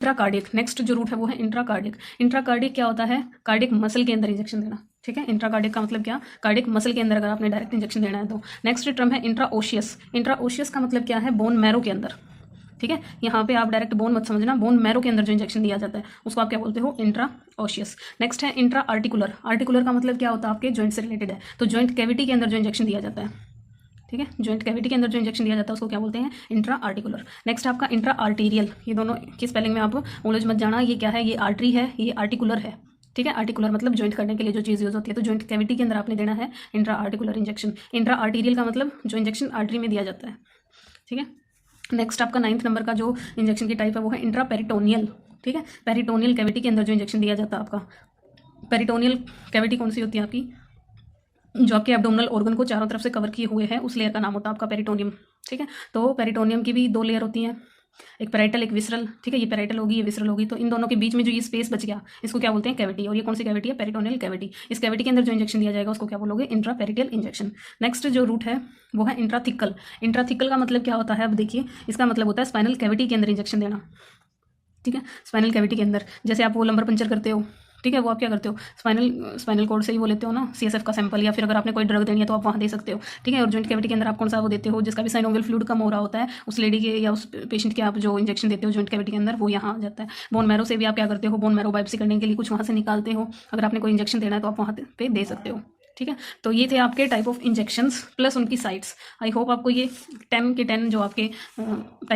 Intracardiac, next जो root है वो है इंट्राकार्डिक। इंट्राकार्डिक क्या होता है? कार्डिक मसल के अंदर इंजेक्शन देना, ठीक है। इंट्राकार्डिक का मतलब क्या? कार्डिक मसल के अंदर अगर आपने डायरेक्ट इंजेक्शन देना है तो। नेक्स्ट टर्म है इंट्राओशियस। इंट्राओशियस का मतलब क्या है? बोन मैरो के अंदर, ठीक है। यहाँ पे आप डायरेक्ट बोन मत समझना, बोन मैरो के अंदर जो इंजेक्शन दिया जाता है उसको आप क्या बोलते हो? इंट्राओशियस। नेक्स्ट है इंट्रा आर्टिकुलर। आर्टिकुलर का मतलब क्या होता है? आपके जॉइंट से रिलेटेड है, तो जॉइंट कैविटी के अंदर जो इंजेक्शन दिया जाता है, ठीक है। जॉइंट कैविटी के अंदर जो इंजेक्शन दिया जाता है उसको क्या बोलते हैं? Intra articular. नेक्स्ट आपका इंट्रा आर्टीरियल। ये दोनों की स्पेलिंग में आप उलझ मत जाना, ये क्या है? ये आर्टरी है, ये आर्टिकुलर है, ठीक है। आर्टिकुलर मतलब जॉइंट करने के लिए जो चीज़ यूज होती है, तो जॉइंट कैविटी के अंदर आपने देना है intra articular injection. Intra arterial का मतलब जो इंजेक्शन आर्टरी में दिया जाता है, ठीक है। नेक्स्ट आपका 9th नंबर का जो इंजेक्शन की टाइप है वो है इंट्रा पेरिटोनियल, ठीक है। पेरिटोनियल कैविटी के अंदर जो इंजेक्शन दिया जाता है आपका। पेरिटोनियल कैविटी कौन सी होती है आपकी? जो आपके एब्डोमिनल ऑर्गन को चारों तरफ से कवर किए हुए है, उस लेयर का नाम होता है आपका पेरिटोनियम, ठीक है। तो पेरिटोनियम की भी 2 लेयर होती हैं, एक पैराइटल एक विसरल, ठीक है। ये पैराइटल होगी, ये विसरल होगी, तो इन दोनों के बीच में जो ये स्पेस बच गया इसको क्या बोलते हैं? कैविटी। और ये कौन सी कैविटी है? Peritoneal cavity. इस कैविटी के अंदर जो इंजेक्शन दिया जाएगा उसको क्या बोलोगे? इंट्रापेरिटियल इंजेक्शन। नेक्स्ट जो रूट है वो है इंट्राथिकल। इंट्राथिकल का मतलब क्या होता है? अब देखिए, इसका मतलब होता है स्पाइनल कैविटी के अंदर इंजेक्शन देना, ठीक है। स्पाइनल कैविटी के अंदर, जैसे आप वो लंबर पंचर करते हो, ठीक है, वो आप क्या करते हो? स्पाइनल कोड से ही वो लेते हो ना, सीएसएफ का सैंपल, या फिर अगर आपने कोई ड्रग देनी है तो आप वहाँ दे सकते हो, ठीक है। और जॉइंट कैविटी के अंदर आप कौन सा वो देते हो? जिसका भी साइनोवियल फ्लूइड कम हो रहा होता है, उस लेडी के या उस पेशेंट के आप जो इंजेक्शन देते हो जॉइंट कैविटी के अंदर, वो यहाँ आ जाता है। बोन मैरो से भी आप क्या करते हो? बोन मैरो बायोप्सी करने के लिए कुछ वहाँ से निकालते हो, अगर आपने कोई इंजेक्शन देना है तो आप वहाँ पे दे सकते हो, ठीक है। तो ये थे आपके टाइप ऑफ इंजेक्शंस प्लस उनकी साइट्स। आई होप आपको ये 10 के 10 जो आपके टाइप